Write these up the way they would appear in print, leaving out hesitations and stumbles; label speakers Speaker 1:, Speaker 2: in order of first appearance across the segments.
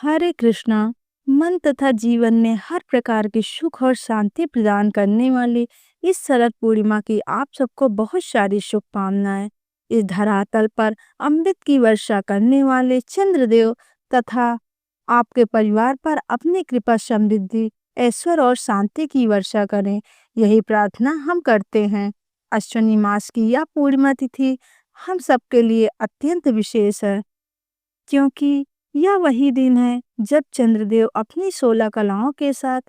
Speaker 1: हरे कृष्णा। मन तथा जीवन में हर प्रकार के सुख और शांति प्रदान करने वाली इस शरद पूर्णिमा की आप सबको बहुत सारी शुभकामनाएं। इस धरातल पर अमृत की वर्षा करने वाले चंद्रदेव तथा आपके परिवार पर अपनी कृपा समृद्धि ऐश्वर्य और शांति की वर्षा करें, यही प्रार्थना हम करते हैं। अश्विनी मास की यह पूर्णिमा तिथि हम सबके लिए अत्यंत विशेष है, क्योंकि यह वही दिन है जब चंद्रदेव अपनी 16 कलाओं के साथ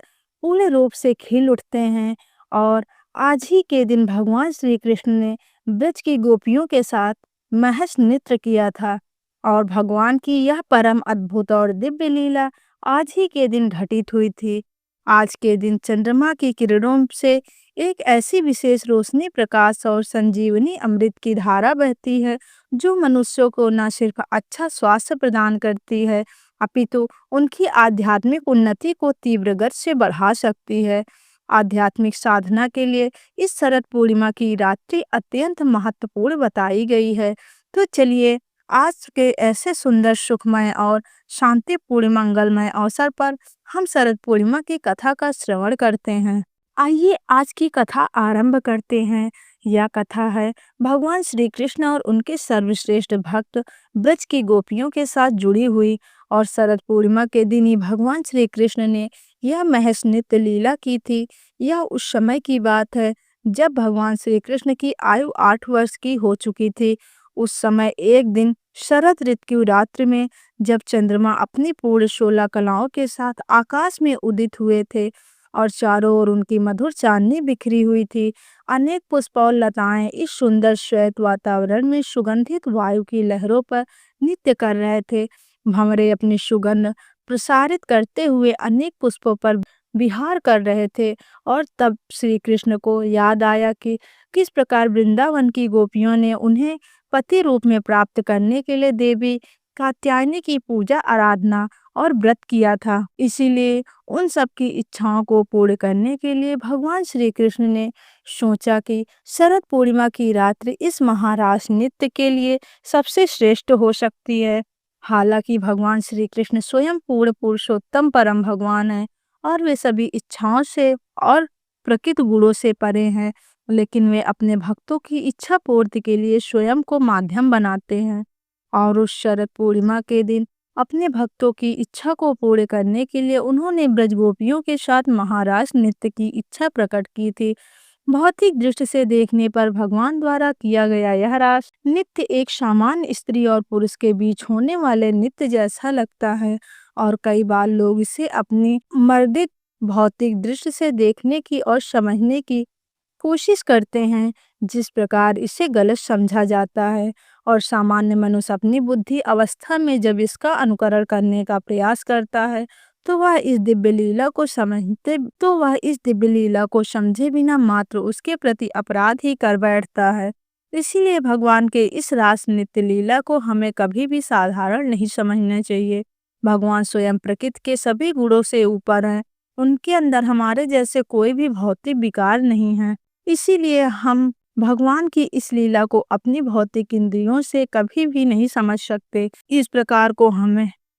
Speaker 1: पूर्ण रूप से खिल उठते हैं। और आज ही के दिन भगवान श्री कृष्ण ने ब्रज की गोपियों के साथ महस नृत्य किया था। और भगवान की यह परम अद्भुत और दिव्य लीला आज ही के दिन घटित हुई थी। आज के दिन चंद्रमा की किरणों से एक ऐसी विशेष रोशनी, प्रकाश और संजीवनी अमृत की धारा बहती है, जो मनुष्यों को न सिर्फ अच्छा स्वास्थ्य प्रदान करती है, अपितु उनकी आध्यात्मिक उन्नति को तीव्र गति से बढ़ा सकती है। आध्यात्मिक साधना के लिए इस शरद पूर्णिमा की रात्रि अत्यंत महत्वपूर्ण बताई गई है। तो चलिए, आज के ऐसे सुंदर, सुखमय और शांतिपूर्ण मंगलमय अवसर पर हम शरद पूर्णिमा की कथा का श्रवण करते हैं। आइए आज की कथा आरंभ करते हैं। यह कथा है भगवान श्री कृष्ण और उनके सर्वश्रेष्ठ भक्त ब्रज की गोपियों के साथ जुड़ी हुई। और शरद पूर्णिमा के दिन ही भगवान श्री कृष्ण ने यह महस नृत्य लीला की थी। यह उस समय की बात है जब भगवान श्री कृष्ण की आयु 8 वर्ष की हो चुकी थी। उस समय एक दिन शरद ऋतु की रात्रि में, जब चंद्रमा अपनी पूर्ण 16 कलाओं के साथ आकाश में उदित हुए थे और चारों ओर उनकी मधुर चांदनी बिखरी हुई थी, अनेक पुष्प और लताएं इस सुंदर श्वेत वातावरण में सुगंधित वायु की लहरों पर नृत्य कर रहे थे। भंवरे अपनी सुगंध प्रसारित करते हुए अनेक पुष्पों पर विहार कर रहे थे। और तब श्री कृष्ण को याद आया कि किस प्रकार वृंदावन की गोपियों ने उन्हें पति रूप में प्राप्त करने के लिए देवी कात्यायनी की पूजा, आराधना और व्रत किया था। इसीलिए उन सब की इच्छाओं को पूर्ण करने के लिए भगवान श्री कृष्ण ने सोचा कि शरद पूर्णिमा की रात्रि इस महारास नृत्य के लिए सबसे श्रेष्ठ हो सकती है। हालांकि भगवान श्री कृष्ण स्वयं पूर्ण पुरुषोत्तम परम भगवान है और वे सभी इच्छाओं से और प्रकृत गुणों से परे हैं, लेकिन वे अपने भक्तों की इच्छा पूर्ति के लिए स्वयं को माध्यम बनाते हैं। और उस शरद पूर्णिमा के दिन अपने भक्तों की इच्छा को पूर्ण करने के लिए उन्होंने ब्रजगोपियों के साथ महारास नृत्य की इच्छा प्रकट की थी। भौतिक दृष्टि से देखने पर भगवान द्वारा किया गया यह रास नृत्य एक सामान्य स्त्री और पुरुष के बीच होने वाले नृत्य जैसा लगता है, और कई बार लोग इसे अपनी मर्दित भौतिक दृष्टि से देखने की और समझने की कोशिश करते हैं, जिस प्रकार इसे गलत समझा जाता है। और सामान्य मनुष्य अपनी बुद्धि अवस्था में जब इसका अनुकरण करने का प्रयास करता है, तो वह इस दिव्य लीला को समझे बिना मात्र उसके प्रति अपराध ही कर बैठता है। इसीलिए भगवान के इस रास नृत्य लीला को हमें कभी भी साधारण नहीं समझना चाहिए। भगवान स्वयं प्रकृति के सभी गुणों से ऊपर हैं। उनके अंदर हमारे जैसे कोई भी भौतिक विकार नहीं है। इसीलिए हम भगवान की इस लीला को अपनी भौतिक इंद्रियों से कभी भी नहीं समझ सकते।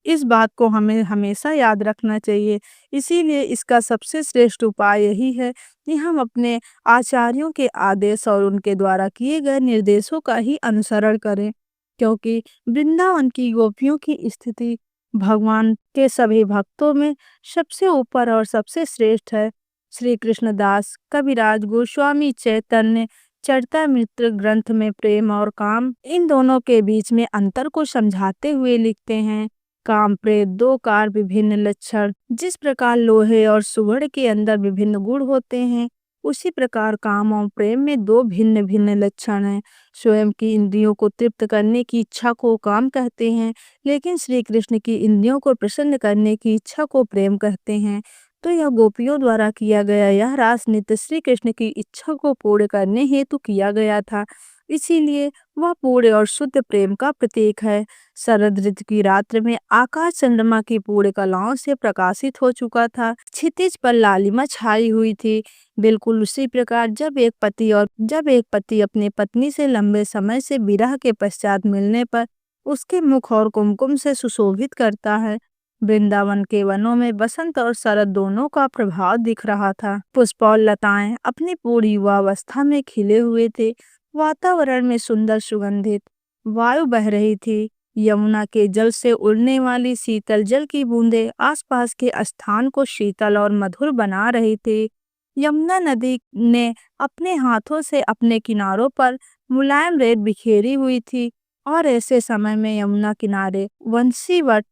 Speaker 1: इस बात को हमें हमेशा याद रखना चाहिए। इसीलिए इसका सबसे श्रेष्ठ उपाय यही है कि हम अपने आचार्यों के आदेश और उनके द्वारा किए गए निर्देशों का ही अनुसरण करें, क्योंकि वृंदावन की गोपियों की स्थिति भगवान के सभी भक्तों में सबसे ऊपर और सबसे श्रेष्ठ है। श्री कृष्णदास कविराज गोस्वामी चैतन्य चरितामृत ग्रंथ में प्रेम और काम, इन दोनों के बीच में अंतर को समझाते हुए लिखते हैं। काम प्रेम दो कार विभिन्न लक्षण। जिस प्रकार लोहे और सुवर्ण के अंदर विभिन्न गुण होते हैं, उसी प्रकार काम और प्रेम में दो भिन्न भिन्न लक्षण हैं। स्वयं की इंद्रियों को तृप्त करने की इच्छा को काम कहते हैं, लेकिन श्री कृष्ण की इंद्रियों को प्रसन्न करने की इच्छा को प्रेम कहते हैं। तो यह गोपियों द्वारा किया गया यह रास नृत्य श्री कृष्ण की इच्छा को पूर्ण करने हेतु किया गया था। इसीलिए वह पूर्ण और शुद्ध प्रेम का प्रतीक है। शरद ऋतु की रात्रि में आकाश चंद्रमा की पूर्ण कलाओं से प्रकाशित हो चुका था। क्षितिज पर लालिमा छाई हुई थी। बिल्कुल उसी प्रकार जब एक पति अपनी पत्नी से लंबे समय से विरह के पश्चात मिलने पर उसके मुख और कुमकुम से सुशोभित करता है, वृंदावन के वनों में बसंत और शरद दोनों का प्रभाव दिख रहा था। पुष्प और लताएं अपनी पूरी युवावस्था में खिले हुए थे। वातावरण में सुंदर सुगंधित वायु बह रही थी। यमुना के जल से उड़ने वाली शीतल जल की बूंदें आसपास के स्थान को शीतल और मधुर बना रही थी। यमुना नदी ने अपने हाथों से अपने किनारों पर मुलायम रेत बिखेरी हुई थी और ऐसे समय में यमुना किनारे वंशीवट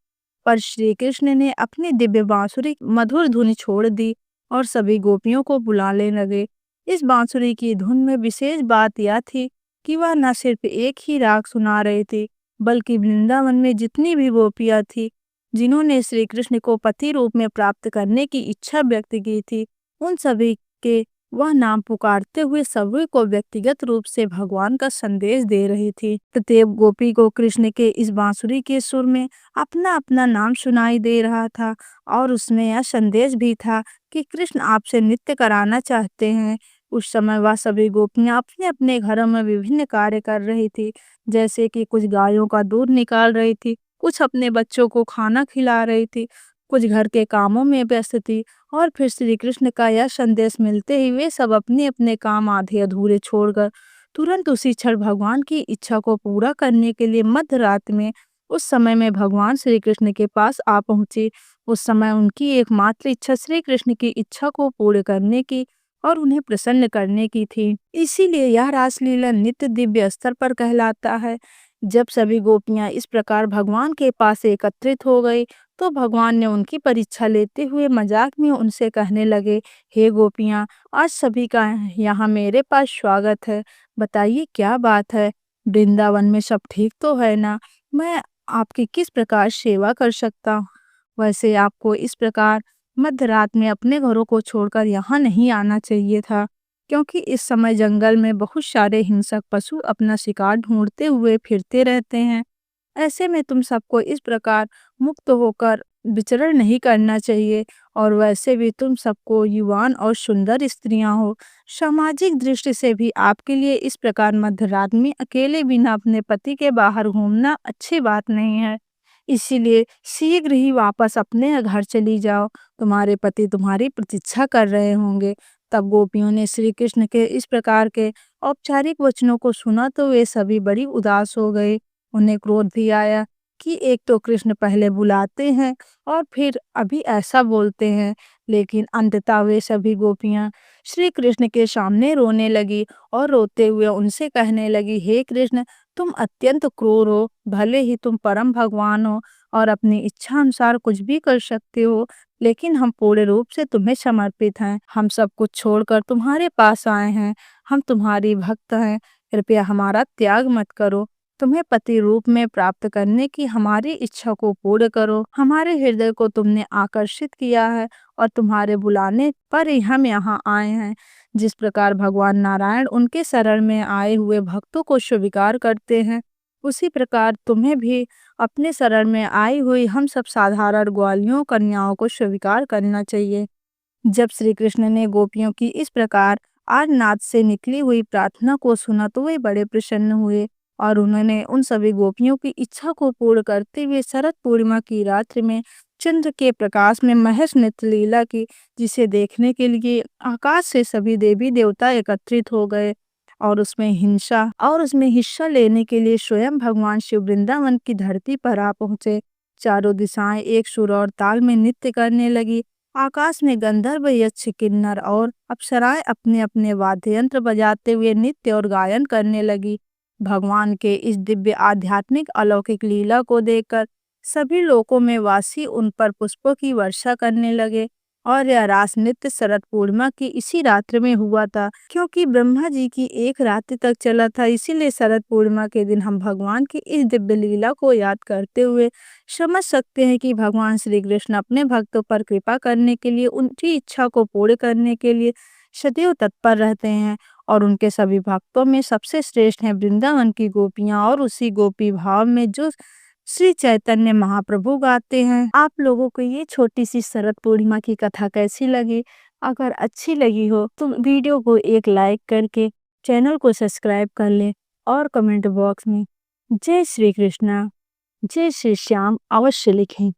Speaker 1: पर श्री कृष्ण ने अपनी दिव्य बांसुरी मधुर धुन छोड़ दी और सभी गोपियों को बुलाने लगे। इस बांसुरी की धुन में विशेष बात यह थी कि वह न सिर्फ एक ही राग सुना रही थी, बल्कि वृंदावन में जितनी भी गोपियां थी जिन्होंने श्री कृष्ण को पति रूप में प्राप्त करने की इच्छा व्यक्त की थी, उन सभी के वह नाम पुकारते हुए सभी को व्यक्तिगत रूप से भगवान का संदेश दे रही थी। प्रत्येक गोपी को कृष्ण के इस बांसुरी के सुर में अपना अपना नाम सुनाई दे रहा था और उसमें यह संदेश भी था कि कृष्ण आपसे नृत्य कराना चाहते हैं। उस समय वह सभी गोपियां अपने अपने घरों में विभिन्न कार्य कर रही थी, जैसे कि कुछ गायों का दूध निकाल रही थी, कुछ अपने बच्चों को खाना खिला रही थी, कुछ घर के कामों में व्यस्त थी। और फिर श्री कृष्ण का यह संदेश मिलते ही वे सब अपने अपने काम आधे अधूरे छोड़कर तुरंत उसी क्षण भगवान की इच्छा को पूरा करने के लिए मध्य रात में उस समय में भगवान श्री कृष्ण के पास आ पहुंचे। उस समय उनकी एकमात्र इच्छा श्री कृष्ण की इच्छा को पूर्ण करने की और उन्हें प्रसन्न करने की थी। इसीलिए यह रासलीला नित्य दिव्य स्तर पर कहलाता है। जब सभी गोपियां इस प्रकार भगवान के पास एकत्रित हो गई तो भगवान ने उनकी परीक्षा लेते हुए मजाक में उनसे कहने लगे, हे गोपियां, आज सभी का यहाँ मेरे पास स्वागत है। बताइए क्या बात है? वृंदावन में सब ठीक तो है ना? मैं आपकी किस प्रकार सेवा कर सकता हूँ? वैसे आपको इस प्रकार मध्य रात में अपने घरों को छोड़कर यहाँ नहीं आना चाहिए था, क्योंकि इस समय जंगल में बहुत सारे हिंसक पशु अपना शिकार ढूंढते हुए फिरते रहते हैं। ऐसे में तुम सबको इस प्रकार मुक्त होकर विचरण नहीं करना चाहिए। और वैसे भी तुम सबको युवान और सुंदर स्त्रियां हो, सामाजिक दृष्टि से भी आपके लिए इस प्रकार मध्य रात में अकेले बिना अपने पति के बाहर घूमना अच्छी बात नहीं है। इसीलिए शीघ्र ही वापस अपने घर चली जाओ, तुम्हारे पति तुम्हारी प्रतीक्षा कर रहे होंगे। तब गोपियों ने श्री कृष्ण के इस प्रकार के औपचारिक वचनों को सुना तो वे सभी बड़ी उदास हो गए। उन्हें क्रोध भी आया कि एक तो कृष्ण पहले बुलाते हैं और फिर अभी ऐसा बोलते हैं। लेकिन अंततः वे सभी गोपियां श्री कृष्ण के सामने रोने लगी और रोते हुए उनसे कहने लगी, हे कृष्ण, तुम अत्यंत क्रूर हो। भले ही तुम परम भगवान हो और अपनी इच्छा अनुसार कुछ भी कर सकते हो, लेकिन हम पूर्ण रूप से तुम्हें समर्पित हैं। हम सब कुछ छोड़कर तुम्हारे पास आए हैं। हम तुम्हारी भक्त हैं। कृपया हमारा त्याग मत करो। तुम्हें पति रूप में प्राप्त करने की हमारी इच्छा को पूर्ण करो। हमारे हृदय को तुमने आकर्षित किया है और तुम्हारे बुलाने पर ही हम यहाँ आए हैं। जिस प्रकार भगवान नारायण उनके शरण में आए हुए भक्तों को स्वीकार करते हैं, उसी प्रकार तुम्हें भी अपने शरण में आई हुई हम सब साधारण ग्वालियों कन्याओं को स्वीकार करना चाहिए। जब श्री कृष्ण ने गोपियों की इस प्रकार आर्तनाद से निकली हुई प्रार्थना को सुना तो वे बड़े प्रसन्न हुए और उन्होंने उन सभी गोपियों की इच्छा को पूर्ण करते हुए शरद पूर्णिमा की रात्रि में चंद्र के प्रकाश में महेश नृत्य लीला की, जिसे देखने के लिए आकाश से सभी देवी देवता एकत्रित हो गए और उसमें हिस्सा लेने के लिए स्वयं भगवान शिव वृंदावन की धरती पर आ पहुंचे। चारों दिशाएं एक सुर और ताल में नृत्य करने लगी। आकाश में गंधर्व, यक्ष, किन्नर और अप्सराएं अपने अपने वाद्य यंत्र बजाते हुए नृत्य और गायन करने लगी। भगवान के इस दिव्य आध्यात्मिक अलौकिक लीला को देखकर सभी लोकों में वासी उन पर पुष्पों की वर्षा करने लगे। और यह रास नृत्य शरद पूर्णिमा की इसी रात्रि में हुआ था। क्योंकि ब्रह्मा जी की एक रात्रि तक चला था, इसीलिए शरद पूर्णिमा के दिन हम भगवान की इस दिव्य लीला को याद करते हुए समझ सकते हैं कि भगवान श्री कृष्ण अपने भक्तों पर कृपा करने के लिए, उनकी इच्छा को पूर्ण करने के लिए सदैव तत्पर रहते हैं। और उनके सभी भक्तों में सबसे श्रेष्ठ हैं वृंदावन की गोपियां और उसी गोपी भाव में जो श्री चैतन्य महाप्रभु गाते हैं। आप लोगों को ये छोटी सी शरद पूर्णिमा की कथा कैसी लगी? अगर अच्छी लगी हो तो वीडियो को एक लाइक करके चैनल को सब्सक्राइब कर ले और कमेंट बॉक्स में जय श्री कृष्णा, जय श्री श्याम अवश्य लिखें।